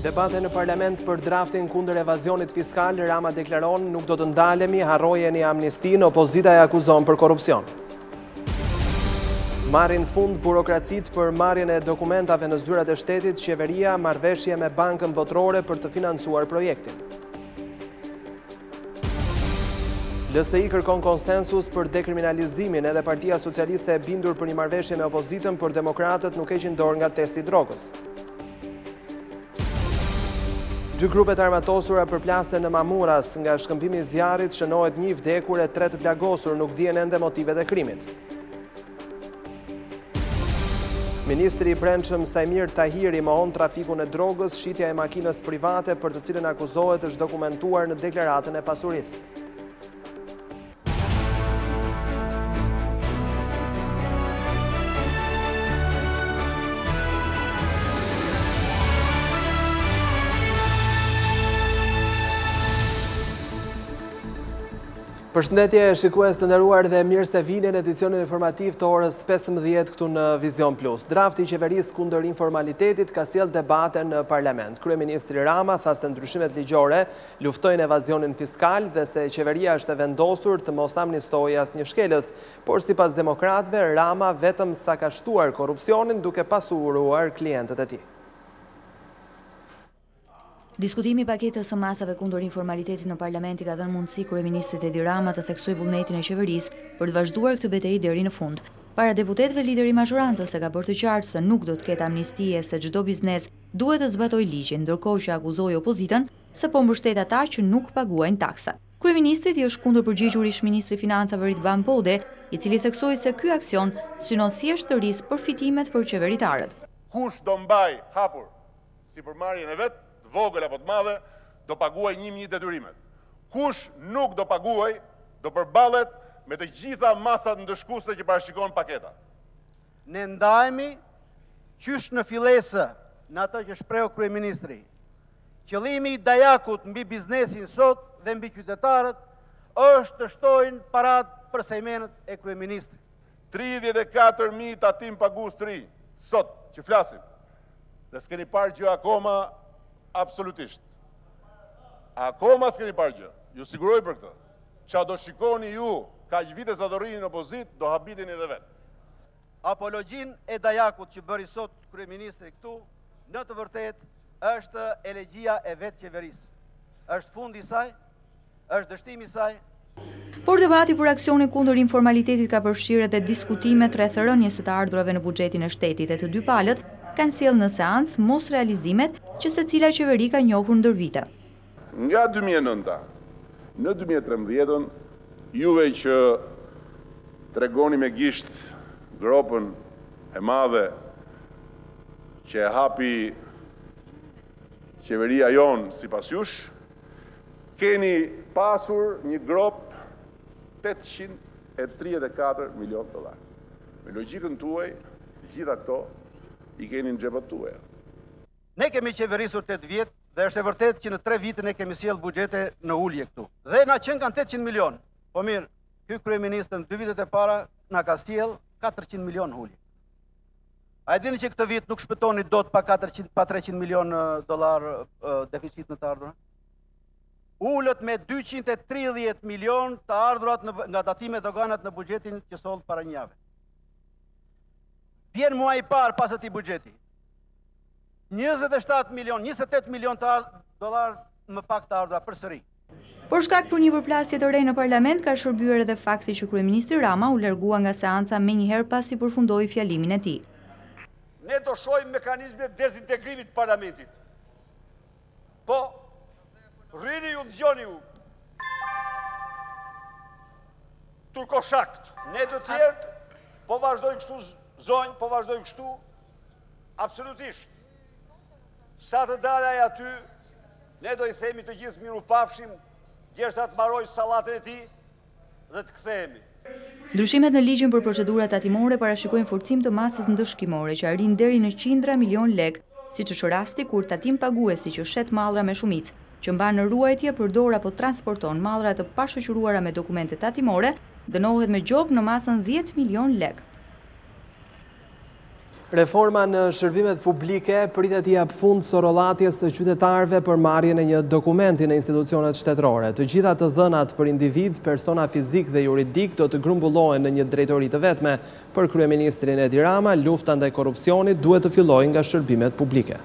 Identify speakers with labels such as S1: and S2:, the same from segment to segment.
S1: Debate në parlament për draftin kundër evazionit fiskal, Rama deklaron nuk do të ndalemi, harrojeni amnistin, opozita e akuzon për korrupsion. Marrin fund burokracit për marrjen e dokumentave në zyrat e shtetit, qeveria marrëveshje me Bankën Botërore për të financuar projektin. LSI kërkon konsensus për dekriminalizimin, edhe Partia Socialiste e bindur për një marrëveshje me opozitën, por demokratët nuk heqin dorë nga testi drogës. Dy grupet armatosura përplaste në Mamuras, nga shkëmbimi i zjarrit shënohet 1 vdekur e 3 të plagosur, nuk dihen ende motivet e krimit. Ministri i Brendshëm Sajmir Tahiri mohon trafikun e drogës, shitja e makinës private për të cilën akuzohet është dokumentuar në deklaratën e pasurisë. Përshëndetje shikues të nderuar dhe mirë se vini në edicionin informativ të orës 15 këtu në Vizion Plus. Drafti i qeverisë kundër informalitetit ka sjellë debate në parlament. Kryeministri Rama tha se ndryshimet ligjore luftojnë evazionin fiskal dhe se qeveria është e vendosur të mos amnistojë asnjë shkelës, por sipas demokratëve Rama vetëm sa ka shtuar korrupsionin duke pasuruar klientët e tij.
S2: Diskutimi i paketës së masave kundër informalitetit në parlament i ka dhënë mundësi kryeministrit Edi Rama të theksojë vullnetin e qeverisë për të vazhduar këtë betejë deri në fund. Para deputetëve, lideri i majorancës e ka bërë të qartë se nuk do të ketë amnistie, se çdo biznes duhet të zbatojë ligjin, ndërkohë që akuzoi opozitën se po mbështet ata që nuk paguajnë taksa. Kryeministrit i është kundër përgjigjur ish-ministri i Financave Ridvan Pode, i cili theksoi se ky aksion synon thjesht të rrisë përfitimet për qeveritarët.
S3: Kush do mbaj hapur sipërmarrjen e vet, vogël apo të madhe, do paguaj 1.000 detyrimet. Kush nuk do paguaj, do përballet me të gjitha masat ndëshkuese që parashikon paketa.
S4: Ne ndajemi qysh në fillesë në atë që shpreu kryeministri. Qëllimi i dajakut mbi biznesin sot dhe mbi qytetarët është të shtojnë parat për sejmenët e kryeministrit.
S3: 34.000 tatim pagues të ri, sot që flasim, dhe s'keni parë gjë akoma. Absolutisht. Akoma s'keni parë gjë. Ju siguroj për këtë. Qa do shikoni ju, ka që vite sa do rrini në opozit, do habitin edhe vetë.
S4: Apologjin e dajakut që bëri sot kryeministri këtu, në të vërtet, është elegjia e vetë qeverisë. Është fundi i saj, është dështimi i saj.
S2: Por debati për aksionin kundër informalitetit ka përfshirë edhe diskutimet rreth rënies së të ardhurave në buxhetin e shtetit e të dy palët kanë sjellë në seancë mos realizimet që secila qeveri ka njohur ndër vite.
S3: Nga 2009 në 2013, juve që tregoni me gisht gropën e madhe që e hapi qeveria jonë sipas jush, keni pasur një grop $834 milion. Me logjikën tuaj, gjitha këto i keni në xhepat tuaja.
S4: Ne kemi qeverisur 8 vjet dhe është e vërtet që në 3 vite ne kemi sjellë buxhete në ulje këtu. Dhe na qenë kanë 800 milion. Po mirë, ky kryeministër në 2 vitet e para na ka sjell 400 milion ulje. A e dini që këtë vit nuk shpëtoni dot pa 300 milion dollar deficit në të ardhurën? Ullët me 230 milion të ardhurat nga datime doganat në buxhetin që soll para një jave. Vjen muaj i parë pas atij buxheti. 28 milion dollar më pak të ardhura përsëri.
S2: Por shkak për një përplasje të re në parlament ka shërbyer edhe fakti që kryeministri Rama u largua nga seanca menjëherë pasi përfundoi fjalimin e tij.
S5: Ne do shohim mekanizme dezintegrimit të parlamentit. Po, rrini ju, dëgjoni ju. Turkoshakt. Ne të tjerë, po vazhdojnë kështu zonjë, po vazhdojnë kështu, absolutisht. Sa të dalaj aty, ne do i themi të gjithë miru pafshim, gjersa të maroj salatën e ti dhe të kthehemi.
S2: Ndryshimet në ligjin për procedurat tatimore parashikojnë forcim të masës ndëshkimore që arrin deri në 100 milion lekë, siç është rasti kur tatim paguesi që shet mallra me shumicë, që mban në ruajtje, përdor apo transporton mallra të pashoqëruara me dokumente tatimore, dënohet me gjop në masën 10 milion lekë.
S1: Reforma në shërbimet publike pritet i jap fund sorollatjes të qytetarëve për marrjen e një dokumenti në institucionet shtetërore. Të gjitha të dhënat për individ, persona fizik dhe juridik do të grumbullohen në një drejtori të vetme. Për kryeministrin Edi Rama, lufta ndaj korrupsionit duhet të fillojë nga shërbimet publike.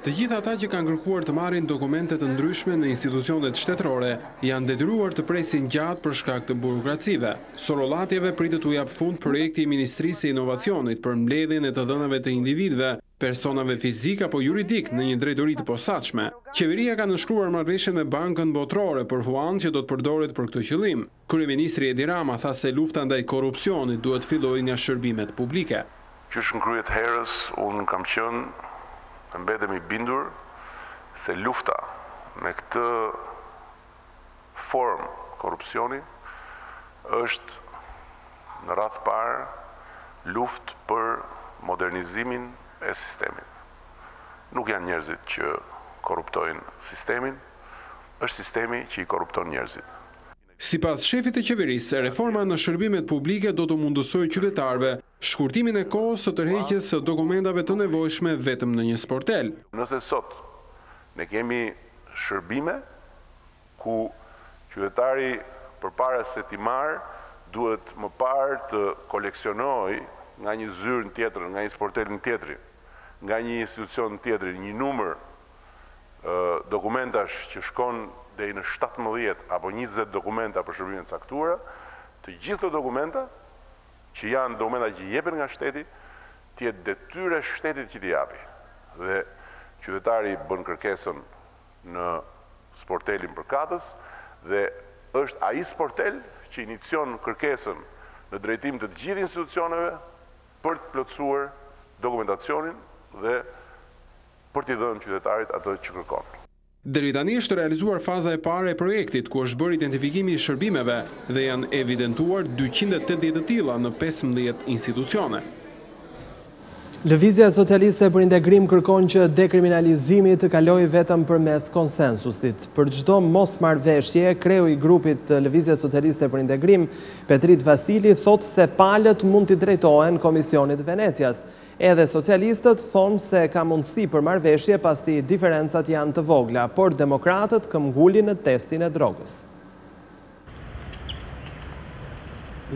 S6: Të gjitha ata që kanë kërkuar të marrin dokumente të ndryshme në institucionet shtetërore janë detyruar të presin gjatë për shkak të burokracive. Sorollatjeve pritet u jap fund projekti i Ministrisë së Inovacionit për mbledhjen e të dhënave të individëve, personave fizik apo juridik në një drejtori të posaçme. Qeveria ka nënshkruar marrëveshje me Bankën Botërore për huan që do të përdoret për këtë qëllim. Kryeministri Edi Rama tha se lufta ndaj korrupsionit duhet fillojë nga shërbimet publike.
S7: Qysh ngryhet herës, unë kam qenë mbetemi bindur se lufta me këtë formë korrupsioni është në radhë parë luftë për modernizimin e sistemit. Nuk janë njerëzit që korruptojnë sistemin, është sistemi që i korrupton njerëzit.
S6: Sipas shefit të qeverisë, reforma në shërbimet publike do të mundësojë qytetarëve shkurtimin e kohës së tërheqjes së dokumentave të nevojshme vetëm në një sportel.
S7: Nëse sot ne kemi shërbime ku qytetari përpara se t'i marrë duhet më parë të koleksionojë nga një zyrë tjetër, nga një sportel tjetër, nga një institucion tjetër, një numër dokumentash që shkon deri në 17 apo 20 dokumenta për shërbime të caktuara, të gjithë këto dokumenta që janë dokumenta që jepen nga shteti, të jetë detyrë e shtetit që t'i japi. Dhe qytetari bën kërkesën në sportelin përkatës dhe është ai sportel që inicion kërkesën në drejtim të gjithë institucioneve për të plotësuar dokumentacionin dhe për t'i dhënë qytetarit atë që kërkon.
S6: Deri tani është realizuar faza e parë e projektit, ku është bërë identifikimi i shërbimeve dhe janë evidentuar 280 të tilla në 15 institucione.
S1: Lëvizja Socialiste për Integrim kërkon që dekriminalizimi të kalojë vetëm përmes konsensusit. Për çdo mosmarrveshje, kreu i grupit Lëvizja Socialiste për Integrim, Petrit Vasili, thotë se palët mund t'i drejtohen Komisionit Venecias. Edhe socialistët thonë se ka mundësi për marrëveshje pasi diferencat janë të vogla, por demokratët këmbgulin në testin e drogës.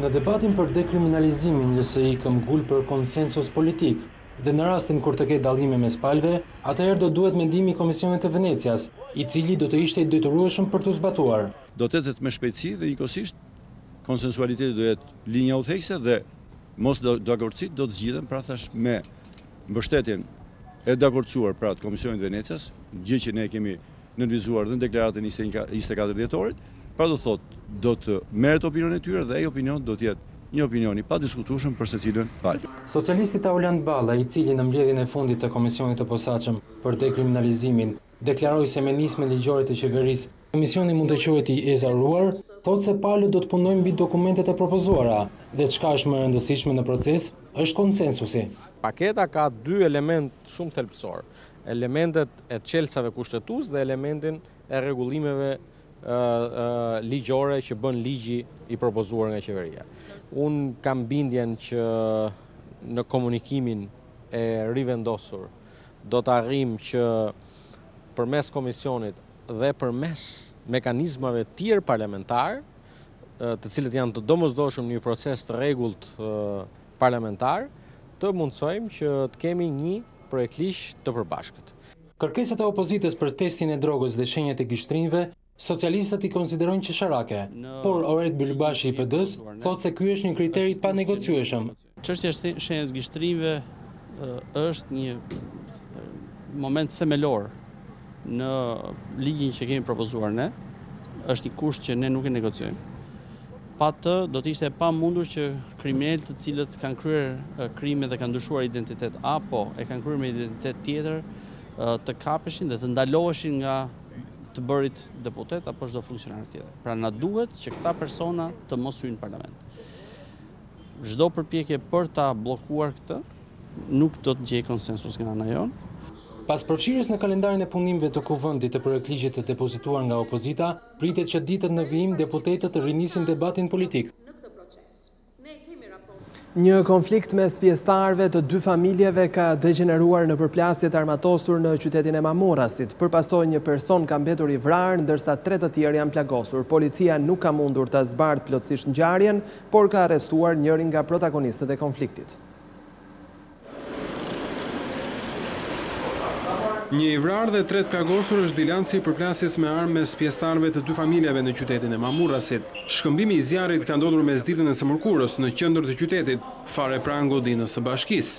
S8: Në debatin për dekriminalizimin, LSI këmbgul për konsensus politik, dhe në rastin kur të ketë dallime mes palëve, atëherë do duhet mendimi i Komisionit të Venecias, i cili do të ishte i detyrueshëm për të zbatuar.
S9: Do të ecet me shpejtësi dhe njëkohësisht konsensualiteti do jetë linja udhëheqëse dhe mos dakordësit do të zgjidhen pra thash me mbështetjen e dakordsuar pra të Komisionit Venecias, gjë që ne kemi nënvizuar dhe në deklaratën 24 dhjetorit, pra do thotë do të merret opinioni i tyre dhe ai opinion do të jetë një opinion i padiskutueshëm për secilën palë.
S8: Socialisti Taulant Balla, i cili në mbledhjen e fundit të Komisionit të posaçëm për dekriminalizimin, deklaroi se me nismën ligjore të qeverisë Komisioni mund të quhet i ezaruar, thotë se palët do të punojnë mbi dokumentet e propozuara dhe çka është më e rëndësishme në proces është konsensusi.
S10: Paketa ka dy element shumë thelbësor, elementet e çelësave kushtetues dhe elementin e rregullimeve ligjore që bën ligji i propozuar nga qeveria. Unë kam bindjen që në komunikimin e rivendosur do të arrijmë që përmes komisionit dhe përmes mekanizmave tjerë parlamentar, të cilët janë të domosdoshëm në një proces të rregullt parlamentar, të mundsojmë që të kemi një projektligj të përbashkët.
S8: Kërkesat e opozitës për testin e drogës dhe shenjat e gishtrинjve, socialistët i konsiderojnë qesharake, por Oret Bylbashi i PD-s thotë se ky është një kriter i panegociueshëm.
S11: Çështja e shenjave të gishtrинjve është një moment themelor në ligjin që kemi propozuar ne, është një kusht që ne nuk e negociojmë. Pa të, do të ishte pamundur që kriminalët të cilët kanë kryer krime dhe kanë ndryshuar identitet apo e kanë kryer me identitet tjetër të kapeshin dhe të ndaloheshin nga të bërit deputet apo çdo funksionar tjetër. Pra na duhet që këta persona të mos hyjnë në parlament. Çdo përpjekje për ta bllokuar këtë nuk do të gjejë konsensus nga ana jonë.
S8: Pas përfshirjes në kalendarin e punimeve të kuvendit të projektligjit të depozituar nga opozita, pritet që ditët në vijim deputetët të rinisin debatin politik.
S1: Një konflikt mes pjesëtarëve të dy familjeve ka degeneruar në përplasje të armatosur në qytetin e Mamorasit. Përpastoj një person ka mbetur i vrarë, ndërsa 3 të tjerë janë plagosur. Policia nuk ka mundur të zbardhë plotësisht ngjarjen, por ka arrestuar njërin nga protagonistët e konfliktit.
S6: Një i vrarë dhe 3 plagosur është bilanci i përplasjes me armë mes pjesëtarëve të dy familjeve në qytetin e Mamorasit. Shkëmbimi i zjarrit ka ndodhur mes ditën e së mërkurës në qendër të qytetit, fare pranë godinës së bashkisë.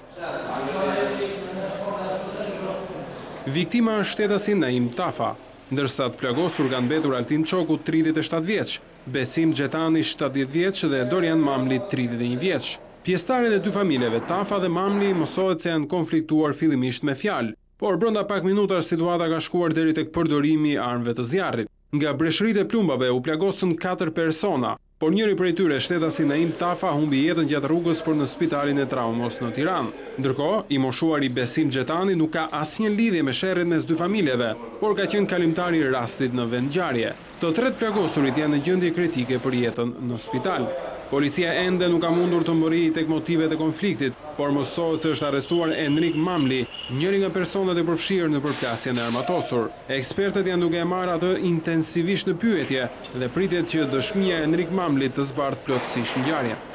S6: Viktima është shtetasi Naim Tafa, ndërsa të plagosur kanë mbetur Altin Çoku, 37 vjeç, Besim Xhetani, 70 vjeç dhe Dorian Mamli, 31 vjeç. Pjesëtarët e dy familjeve, Tafa dhe Mamli, mësohet se janë konfliktuar fillimisht me fjalë. Por brenda pak minutash situata ka shkuar deri tek përdorimi i armëve të zjarrit. Nga breshëritë e plumbave u plagosën 4 persona, por njëri prej tyre, shtetasi Naim Tafa, humbi jetën gjatë rrugës për në spitalin e traumos në Tiranë. Ndërkohë, i moshuari Besim Xhetani nuk ka asnjë lidhje me sherrin mes dy familjeve, por ka qenë kalimtar i rastit në vend ngjarje. Të 3 plagosurit janë në gjendje kritike për jetën në spital. Policia ende nuk ka mundur të mbërrijë tek motivet e konfliktit, por mësohet se është arrestuar Enrik Mamli, njëri nga personat e përfshirë në përplasjen e armatosur. Ekspertët janë duke marrë atë intensivisht në pyetje dhe pritet që dëshmia e Enrik Mamlit të zbardhë plotësisht ngjarjen.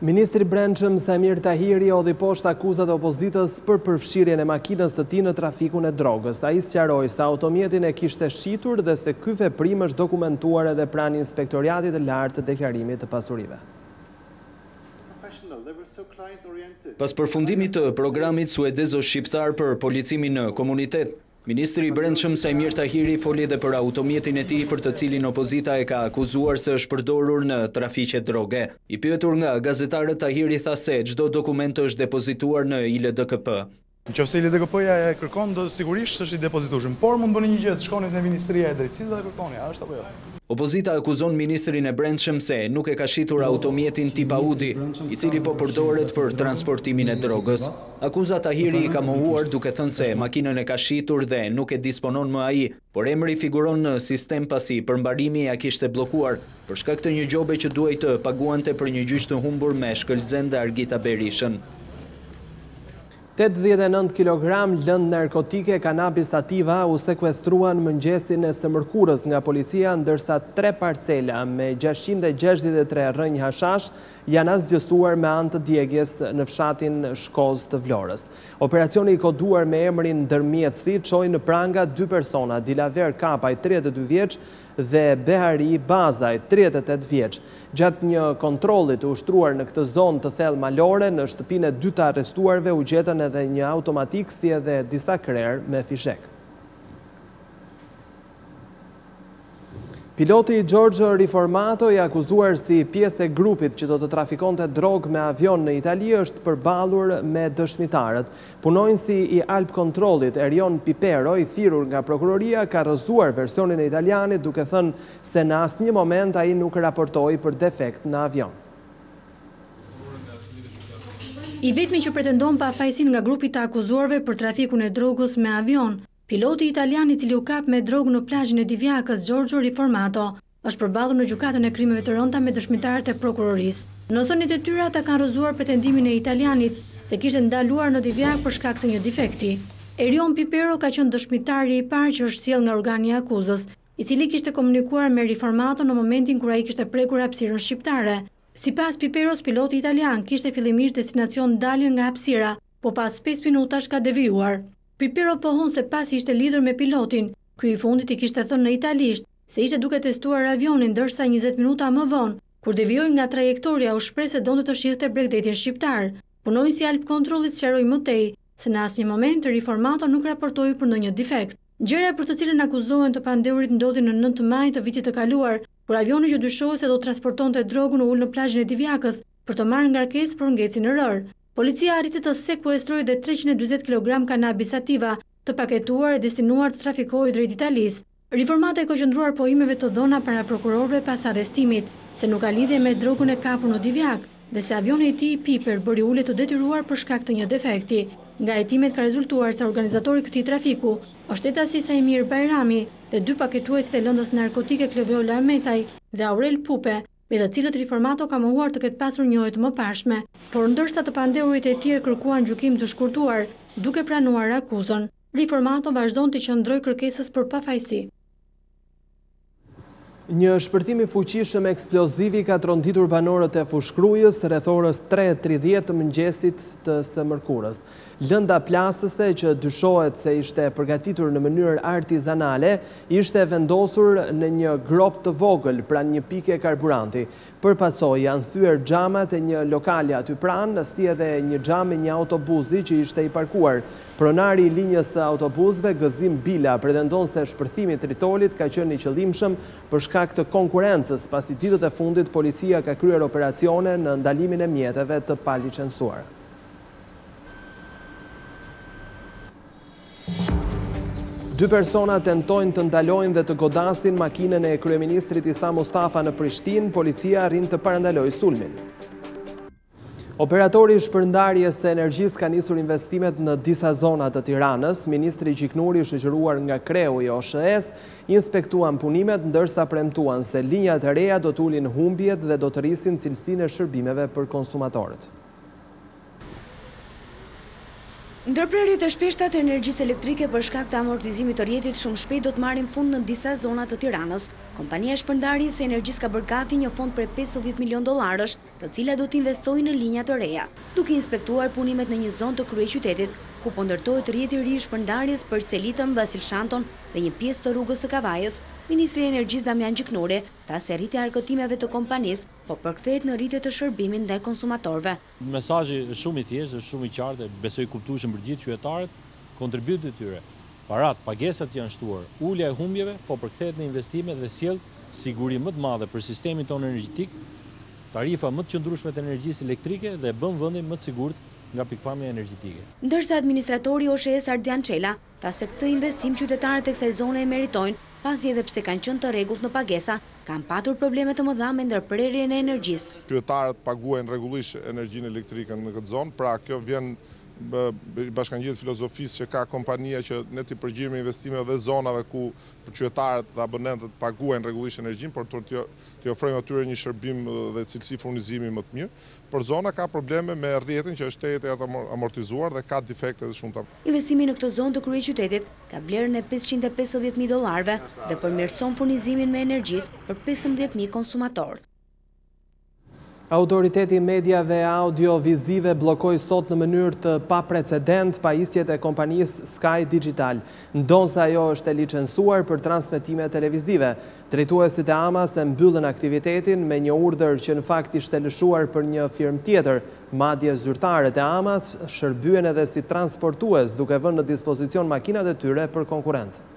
S1: Ministri i Brendshëm Samir Tahiri hodhi poshtë akuzat e opozitës për përfshirjen e makinës së tij në trafikun e drogës. Ai sqaroi se automjetin e kishte shitur dhe se ky veprim është dokumentuar edhe pranë Inspektoratit të Lartë të Deklarimit të Pasurive.
S12: Pas përfundimit të programit suedezo-shqiptar për policimin në komunitet, Ministri i Brendshëm Samir Tahiri foli edhe për automjetin e tij për të cilin opozita e ka akuzuar se është përdorur në trafiqe droge. I pyetur nga gazetarët, Tahiri tha se çdo dokument është depozituar në ILDKP.
S13: Nëse ILDKP-ja e kërkon, do sigurisht është i depozitueshëm, por mund bëni një gjë, shkoni në Ministria e Drejtësisë dhe kërkoni, a është apo jo?
S12: Opozita akuzon ministrin e Brendshëm se nuk e ka shitur automjetin tip Audi, i cili po përdoret për transportimin e drogës. Akuza Tahiri i ka mohuar duke thënë se makinën e ka shitur dhe nuk e disponon më ai, por emri figuron në sistem pasi përmbarimi ja kishte bllokuar për shkak të një gjobe që duhej të paguante për një gjyq të humbur me Shkëlzen dhe Argita Berishën.
S1: 89 kg lëndë narkotike kanabis sativa u sekuestruan mëngjesin e së mërkurës nga policia, ndërsa 3 parcela me 663 rrënjë hashash janë asgjësuar me anë të djegjes në fshatin Shkoz të Vlorës. Operacioni i koduar me emrin Ndërmjetësi çoi në pranga 2 persona, Dilaver Kapaj, 32 vjeç, dhe Behari Bazaj, 38 vjeç. Gjatë një kontrolli të ushtruar në këtë zonë të thellë malore, në shtëpinë e 2 të arrestuarve u gjetën edhe një automatik si edhe disa krerë me fishek. Piloti Giorgio Riformato, i akuzuar si pjesë e grupit që do të trafikonte drogë me avion në Itali, është përballur me dëshmitarët. Punonjësi i Alp Kontrollit, Erion Pipero, i thirrur nga prokuroria, ka rrëzuar versionin e italianit duke thënë se në asnjë moment ai nuk raportoi për defekt në avion.
S14: I vetmi që pretendon pafajësinë nga grupi të akuzuarve për trafikun e drogës me avion, piloti italian i cili u kap me drogë në plazhin e Divjakës, Giorgio Riformato, është përballur në gjykatën e krimeve të rënda me dëshmitarët e prokurorisë. Në thënien e tyre ata kanë rrëzuar pretendimin e italianit se kishte ndaluar në Divjak për shkak të një defekti. Erion Pipero ka qenë dëshmitari i parë që është sjell nga organi i akuzës, i cili kishte komunikuar me Riformato në momentin kur ai kishte prekur hapësirën shqiptare. Sipas Piperos, piloti italian kishte fillimisht destinacion daljen nga hapësira, po pas 5 minutash ka devijuar. Pipero pohon se pasi ishte lidhur me pilotin, ky i fundit i kishte thënë në italisht se ishte duke testuar avionin, ndërsa 20 minuta më vonë, kur devijoi nga trajektoria, u shpreh se donte të shihte bregdetin shqiptar. Punonjësi i Alp Kontrollit sqaroi më tej se në asnjë moment Riformato nuk raportoi për ndonjë defekt. Gjëra për të cilën akuzohen të pandehurit ndodhi në 9 maj të vitit të kaluar, kur avioni që dyshohet se do transportonte drogën u ul në plazhin e Divjakës për të marrë ngarkesë për ngecjen e rër. Policia arriti të sekuestrojë dhe 340 kg kanabis sativa, të paketuar e destinuar të trafikohej drejt Italisë. Riformato e ka qëndruar pohimeve të dhëna para prokurorëve pas arrestimit, se nuk ka lidhje me drogën e kapur në Divjak dhe se avioni i tij Piper bëri ulje të detyruar për shkak të një defekti. Nga hetimet ka rezultuar se organizatori i këtij trafiku është shtetasi Saimir Bajrami dhe 2 paketuesit e lëndës narkotike Cleviola Metaj dhe Aurel Pupe, me të cilët Riformato ka mohuar të ketë pasur një ojë të mëparshme, por ndërsa të pandehurit e tjerë kërkuan gjykim të shkurtuar, duke pranuar akuzën, Riformato vazhdon të qëndrojë kërkesës për pafajësi.
S1: Një shpërthim i fuqishëm eksplozivi ka tronditur banorët e Fushkrujës rreth orës 3:30 të mëngjesit të së mërkurës. Lënda plastëse që dyshohet se ishte përgatitur në mënyrë artizanale, ishte vendosur në një grop të vogël pranë një pike karburanti. Për pasojë janë thyer xhamat e një lokali aty pranë, si edhe një xham e një autobusi që ishte i parkuar. Pronari i linjës së autobusëve Gëzim Bila pretendon se shpërthimi i tritolit ka qenë i qëllimshëm për shkak të konkurrencës, pasi ditët e fundit policia ka kryer operacione në ndalimin e mjeteve të palicencuara. Dy persona tentojnë të ndalojnë dhe të godasin makinën e kryeministrit Isa Mustafa në Prishtinë, policia arrin të parandalojë sulmin. Operatori i shpërndarjes të energjisë ka nisur investimet në disa zona të Tiranës. Ministri Gjiknuri, shoqëruar nga kreu i OSHE-s, inspektuan punimet ndërsa premtuan se linjat e reja do të ulin humbjet dhe do të rrisin cilësinë e shërbimeve për konsumatorët.
S15: Ndërprerjet e shpeshta të energjisë elektrike për shkak të amortizimit të rrjetit shumë shpejt do të marrin fund në disa zona të Tiranës. Kompania e shpërndarjes së energjisë ka bërë gati një fond për 50 milion dollarësh, të cilat do të investojnë në linja të reja, duke inspektuar punimet në një zonë të kryeqytetit, ku po ndërtohet rrjeti i ri i shpërndarjes për Selitën, Vasil Shanton dhe një pjesë të rrugës së Kavajës. Ministri i Energjisë Damian Gjiknuri tha se rritja e argëtimeve të kompanisë po përkthehet në rritje të shërbimit ndaj konsumatorëve.
S16: Mesazhi është shumë i thjeshtë, është shumë i qartë, besoj kuptueshëm për gjithë qytetarët, kontributet e tyre, parat, pagesat janë shtuar, ulja e humbjeve po përkthehet në investime dhe sjell siguri më të madhe për sistemin tonë energjetik, tarifa më të qëndrueshme të energjisë elektrike dhe bën vendin më të sigurt nga pikpamja energjetike.
S15: Ndërsa administratori i OSHE-s Ardian Çela tha se këtë investim qytetarët e kësaj zone e meritojnë, pasi edhe pse kanë qenë të rregullt në pagesa, kanë patur probleme të mëdha me ndërprerjen e energjisë.
S17: Qytetarët paguajnë rregullisht energjinë elektrike në këtë zonë, pra kjo vjen bashkangjitet filozofisë që ka kompania që ne t'i përgjigjem investimeve dhe zonave ku qytetarët dhe abonentët paguajnë rregullisht energjinë, por t'i ofrojmë atyre një shërbim dhe cilësi furnizimi më të mirë. Por zona ka probleme me rrjetin që është e amortizuar dhe ka defekte dhe shumëta.
S15: Investimi në këtë zonë të kryeqytetit ka vlerën e 550.000 dollarëve dhe përmirëson furnizimin me energji për 15.000 konsumatorë.
S1: Autoriteti mediave audiovizive blokoi sot në mënyrë të paprecedent pajisjet e kompanisë Sky Digital, ndonse ajo është e licencuar për transmetime televizive. Drejtuesit e AMAS e mbyllën aktivitetin me një urdhër që në fakt ishte lëshuar për një firmë tjetër. Madje zyrtarët e AMAS shërbyen edhe si transportues, duke vënë në dispozicion makinat e tyre për konkurrencë.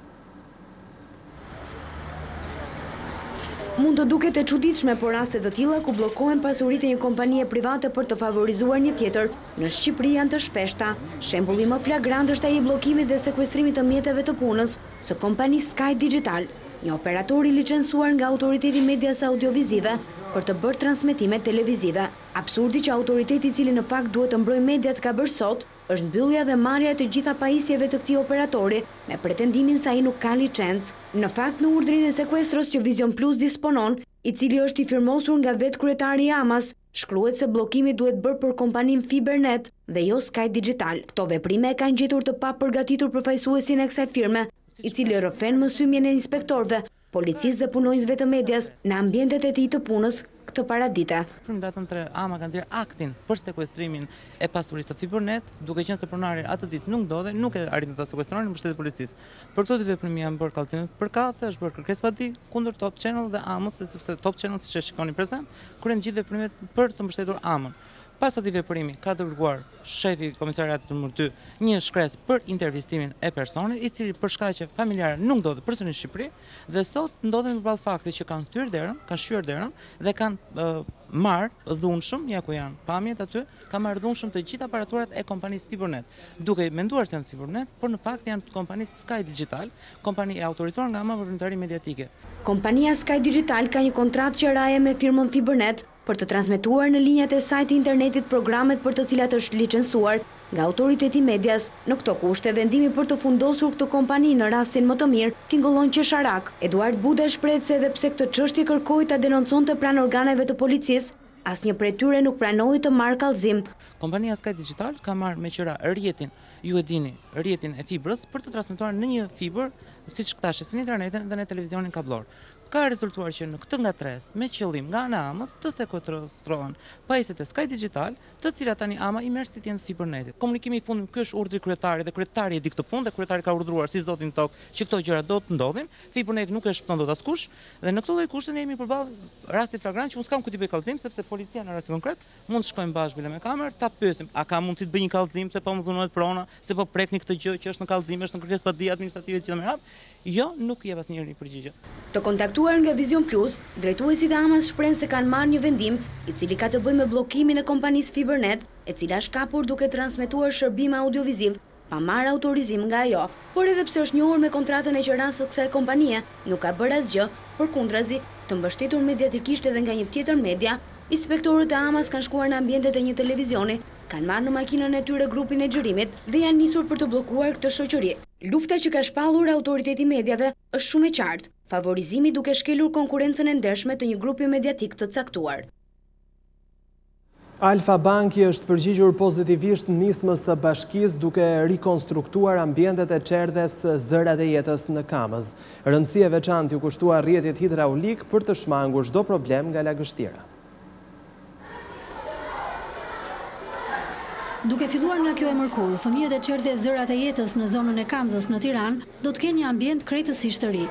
S15: Mund të duket e çuditshme, por raste të tilla ku bllokohen pasuritë e një kompanie private për të favorizuar një tjetër, në Shqipëri janë të shpeshta. Shembulli më flagrant është ai i bllokimit dhe sekuestrimit të mjeteve të punës së kompanisë Sky Digital, një operator i licencuar nga Autoriteti i Medias Audiovizive për të bërë transmetime televizive. Absurdi që autoriteti i cili në fakt duhet të mbrojë mediat ka bërë sot është mbyllja dhe marrja e të gjitha pajisjeve të këtij operatori me pretendimin se ai nuk ka licencë. Në fakt, në urdhrin e sekuestros që Vision Plus disponon, i cili është i firmosur nga vetë kryetari i AMAS, shkruhet se bllokimi duhet bërë për kompaninë Fibernet dhe jo Sky Digital. Këto veprime e kanë gjetur të papërgatitur përfaqësuesin e kësaj firme, i cili rrëfen mësymjen e inspektorëve, policisë dhe punonjësve të medias në ambientet e tij të punës këtë paradite.
S18: Në datën 3, AMA ka nxjerrë aktin për sekuestrimin e pasurisë të Fibernet, duke qenë se pronari atë ditë nuk ndodhe, nuk e arritën ta sekuestronin në mbështetje të policisë. Për këto dy veprime janë bërë kallëzime për kallëse, është bërë kërkesë padi kundër Top Channel dhe AMA-s, sepse Top Channel, siç e shikoni prezant, kryen gjithë veprimet për të mbështetur AMA-n. Pas atij veprimi ka dërguar shefi i komisariatit nr. 2 një shkresë për intervistimin e personit, i cili për shkaqe familjare nuk ndodhet përsëri në Shqipëri, dhe sot ndodhemi përballë faktit që kanë thyer derën, kanë shyer derën dhe kanë marrë dhunshëm, ja ku janë pamjet aty, kanë marrë dhunshëm të gjitha aparaturat e kompanisë Fibernet, duke menduar se janë Fibernet, por në fakt janë kompanisë Sky Digital, kompani e autorizuar nga AMA për vendari mediatike.
S15: Kompania Sky Digital ka një kontratë qeraje me firmën Fibernet për të transmetuar në linjat e sajtit internetit programet për të cilat është licencuar, nga autoriteti medias. Në këto kushte, vendimi për të fundosur këtë kompani në rastin më të mirë tingëllon qesharak. Eduard Buda shpreh se edhe pse këtë çështje kërkoi ta denonconte pranë organeve të policisë, asnjë prej tyre nuk pranoi të marrë kallëzim.
S18: Kompania Sky Digital ka marrë me qira rrjetin, ju e dini, rrjetin e fibrës për të transmetuar në një fibër, siç thashë, në internetin dhe në televizionin kablor. Ka rezultuar që në këtë ngatres, me qëllim nga ana Amës, të sekuestrohen pajisjet e Sky Digital, të cilat tani Ama i merr si të jenë fibernetit. Komunikimi i fundit, ky është urdhri kryetarit dhe kryetari e di këtë punë dhe kryetari ka urdhëruar si zotin tok që këto gjëra do të ndodhin. Fiberneti nuk e shpëton dot askush dhe në këtë lloj kushte ne jemi përballë rastit flagrant që unë s'kam ku t'i bëj kallëzim sepse policia në rastin konkret mund të shkojmë bashkë bile me kamerë, ta pyesim, a ka mundësi të bëj një kallëzim se po më dhunohet prona, se po prekni këtë gjë që është në kallëzim, është në kërkesë padije administrative të gjithë me radhë. Jo, nuk jep asnjëri përgjigje.
S15: Të kontaktuar nga Vision Plus, drejtuesit e Amas shprehen se kanë marrë një vendim i cili ka të bëjë me bllokimin e kompanisë Fibernet, e cila është kapur duke transmetuar shërbime audioviziv pa marrë autorizim nga ajo. Por edhe pse është njohur me kontratën e qeranës së kësaj kompanie, nuk ka bërë asgjë, përkundrazi, të mbështetur mediatikisht edhe nga një tjetër media, inspektorët e Amas kanë shkuar në ambientet e një televizioni, kanë marrë në makinën e tyre grupin e xhirimit dhe janë nisur për të bllokuar këtë shoqëri. Lufta që ka shpallur autoriteti mediave është shumë e qartë, favorizimi duke shkelur konkurrencën e ndershme të një grupi mediatik të caktuar.
S1: Alfa Banki është përgjigjur pozitivisht nismës të bashkisë duke rikonstruktuar ambientet e çerdhes Zërat e Jetës në Kamës. Rëndësi e veçantë u kushtua rrjetit hidraulik për të shmangur çdo problem nga lagështira.
S14: Duke filluar nga kjo e mërkur, fëmijët e çerdhes Zërat e Jetës në zonën e Kamzës në Tiranë do të kenë një ambient krejtësisht të ri.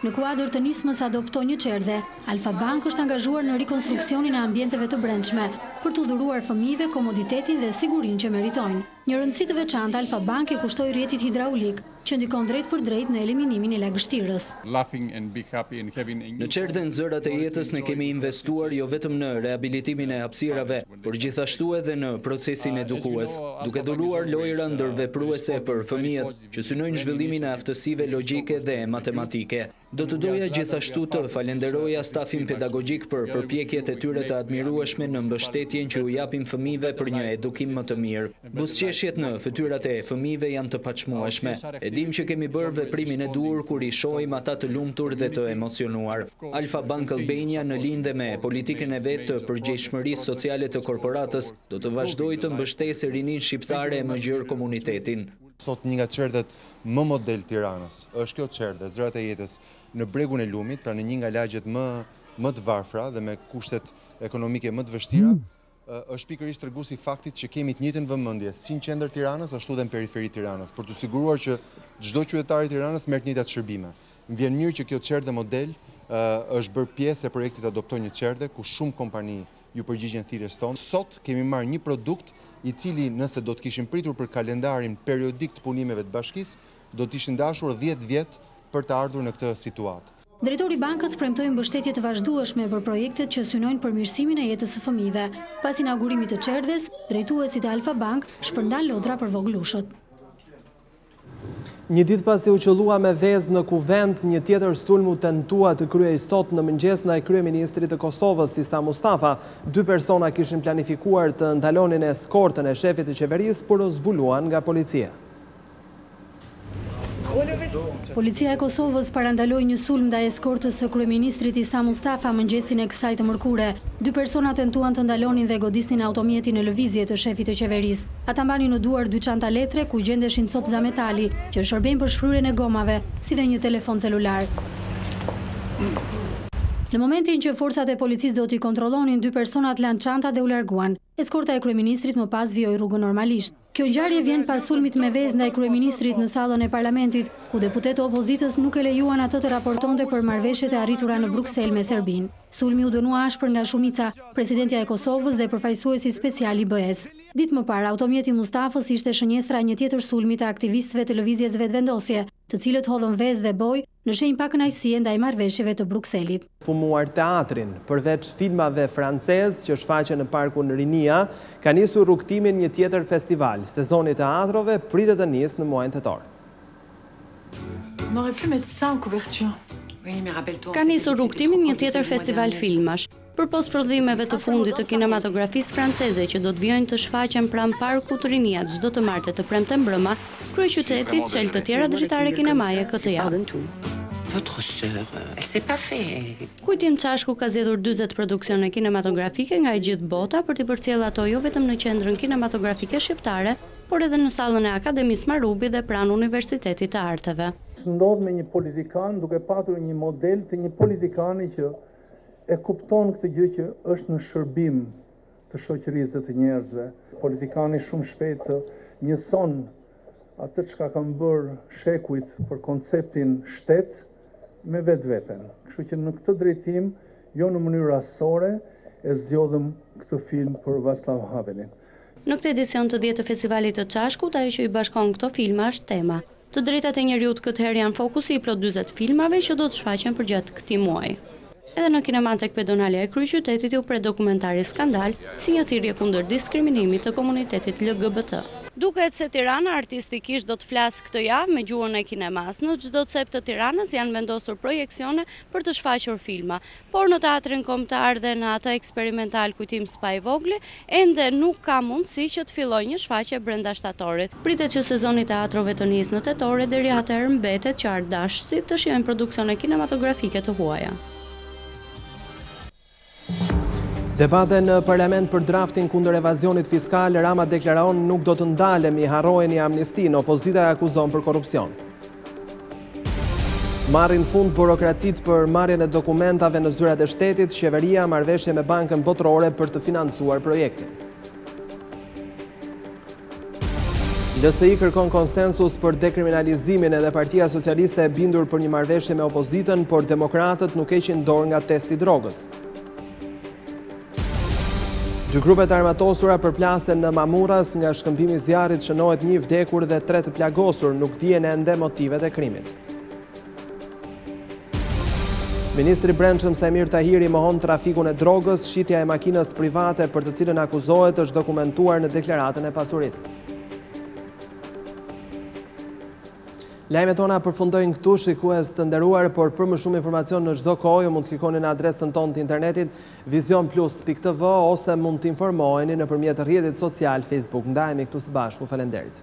S14: Në kuadër të nismës Adopto një çerdhe, Alfa Bank është angazhuar në rikonstruksionin e ambienteve të brendshme për të dhuruar fëmijëve komoditetin dhe sigurinë që meritojnë. Një rëndësi të veçantë Alfa Bank e kushtoi rrjetit hidraulik, që ndikon drejt për drejt në eliminimin e lagështirës.
S12: Në çerdhen Zërat e Jetës ne kemi investuar jo vetëm në rehabilitimin e hapësirave, por gjithashtu edhe në procesin edukues, duke dhuruar lojra ndërvepruese për fëmijët që synojnë zhvillimin e aftësive logjike dhe matematike. Do të doja gjithashtu të falenderoja stafin pedagogjik për përpjekjet e tyre të admirueshme në mbështetjen që u japin fëmijëve për një edukim më të mirë. Buzëqeshjet në fytyrat e fëmijëve janë të paçmueshme. E dim që kemi bërë veprimin e duhur kur i shohim ata të lumtur dhe të emocionuar. Alfa Bank Albania në lindje me politikën e vet të përgjegjshmërisë sociale të korporatës do të vazhdojë të mbështesë rinin shqiptare e më gjerë komunitetin.
S19: Sot një nga çerdhet më model Tiranës është kjo çerdhe Zërat e Jetës në bregun e Lumit, pra në një nga lagjet më të varfra dhe me kushtet ekonomike më të vështira, është pikërisht treguesi i faktit që kemi të njëjtën vëmendje si në qendër Tiranës ashtu edhe në periferi Tiranës, për të siguruar që çdo qytetar i Tiranës merr të njëjtat shërbime. Më vjen mirë që kjo çerdhe model është bërë pjesë e projektit Adopto një çerdhe, ku shumë kompani ju përgjigjen thirrjes tonë. Sot kemi marrë një produkt i cili nëse do të kishim pritur për kalendarin periodik të punimeve të bashkisë, do të ishin dashur 10 vjet për të ardhur në këtë situatë.
S14: Drejtori bankës premtoi mbështetje të vazhdueshme për projektet që synojnë përmirësimin e jetës së fëmijëve. Pas inaugurimit të çerdhes, drejtuesit e Alfa Bank shpërndan lodra për voglushët.
S1: Një ditë pas të u qëllua me vezë në Kuvend, një tjetër sulm u tentua të kryej sot në mëngjes ndaj kryeministrit të Kosovës, Tista Mustafa. 2 persona kishin planifikuar të ndalonin eskortën e shefit të qeverisë, por u zbuluan nga policia.
S14: Policia e Kosovës parandaloi një sulm ndaj eskortës së kryeministrit Isa Mustafa mëngjesin e kësaj të mërkure. 2 persona tentuan të ndalonin dhe godisnin automjetin në lëvizje të shefit të qeverisë. Ata mbanin në duar 2 çanta letre ku gjendeshin copza metali që shërbejnë për shfryrjen e gomave, si dhe një telefon celular. Në momentin që forcat e policisë do t'i kontrollonin, 2 personat lanë çantat dhe u larguan. Eskorta e kryeministrit më pas vijoi rrugën normalisht. Kjo ngjarje vjen pas sulmit me vezë ndaj kryeministrit në sallën e parlamentit, ku deputetë opozitës nuk e lejuan atë të raportonte për marrëveshjet e arritura në Bruksel me Serbinë. Sulmi u dënua ashpër nga Shumica, presidentja e Kosovës dhe përfaqësuesi special i BE-s. Ditë më parë, automjeti Mustafës ishte shënjestra një tjetër sulmi të aktivistëve të lëvizjes vetëvendosje, të cilët hodhën vezë dhe bojë në shenjë pakënaqësie ndaj marrëveshjeve të Brukselit.
S1: Fumuar teatrin, përveç filmave francez që shfaqen në Parkun Rinia, ka nisur rrugtimin një tjetër festival. Sezoni i teatrove pritet të nisë në muajin tetor.
S20: Ka nisur rrugtimin një tjetër festival filmash. Për postprodhimeve të fundit të kinematografisë franceze që do të vijojnë të shfaqen pranë Parku të Riniat çdo të martë të premte mbrëma, kryeqyteti çel të tjera dritare kinemaje këtë javë.
S21: Votre sœur, elle s'est pas fait.
S20: Kujtim Çashku ka zgjedhur 40 produksione kinematografike nga e gjithë bota për t'i përcjellë ato jo vetëm në qendrën kinematografike shqiptare, por edhe në sallën e Akademisë Marubi dhe pranë Universitetit të Arteve.
S22: Ndodh me një politikan duke patur një model të një politikani që e kupton këtë gjë që është në shërbim të shoqërisë dhe të njerëzve. Politikani shumë shpejt njëson atë çka kanë bërë shekujt për konceptin shtet me vetveten. Kështu që në këtë drejtim, jo në mënyrë rastësore, e zgjodhëm këtë film për Václav Havelin.
S20: Në këtë edicion të 10 të festivalit të Çashkut, ajo që i bashkon këto filma është tema. Të drejtat e njerëzit këtë herë janë fokusi i plot 40 filmave që do të shfaqen përgjatë këtij muaji. Edhe në Kinematek Pedonalia e Kryeqytetit u pret dokumentari Skandal, si një thirrje kundër diskriminimit të komunitetit LGBT. Duket se Tirana artistikisht do të flasë këtë javë me gjuhën e kinemas. Në çdo cep të Tiranës janë vendosur projeksione për të shfaqur filma, por në teatrin kombëtar dhe në atë eksperimental Kujtim Spa i Vogli, ende nuk ka mundësi që të fillojë një shfaqje brenda shtatorit. Pritet që sezoni i teatrove të nisë në tetor e deri atëherë mbetet që ardashësit të shijojnë produksione kinematografike të huaja.
S1: Debate në parlament për draftin kundër evazionit fiskal, Rama deklaron nuk do të ndalemi, harrojeni amnistin, opozita e akuzon për korrupsion. Marrin fund burokracit për marrjen e dokumentave në zyrat e shtetit, qeveria marrëveshje me Bankën Botërore për të financuar projektin. LSI kërkon konsensus për dekriminalizimin edhe Partia Socialiste e bindur për një marrëveshje me opozitën, por demokratët nuk heqin dorë nga testi drogës. 2 grupet armatosura përplasten në Mamuras, nga shkëmbimi i zjarrit shënohet 1 vdekur dhe 3 të plagosur, nuk dihen ende motivet e krimit. Ministri i Brendshëm Samir Tahiri mohon trafikun e drogës, shitja e makinës private për të cilën akuzohet është dokumentuar në deklaratën e pasurisë. Lajmet tona përfundojnë këtu, shikues të nderuar, por për më shumë informacion në çdo kohë mund të klikoni në adresën tonë të internetit visionplus.tv ose mund të informoheni nëpërmjet rrjetit social Facebook. Ndajemi këtu së bashku. Faleminderit.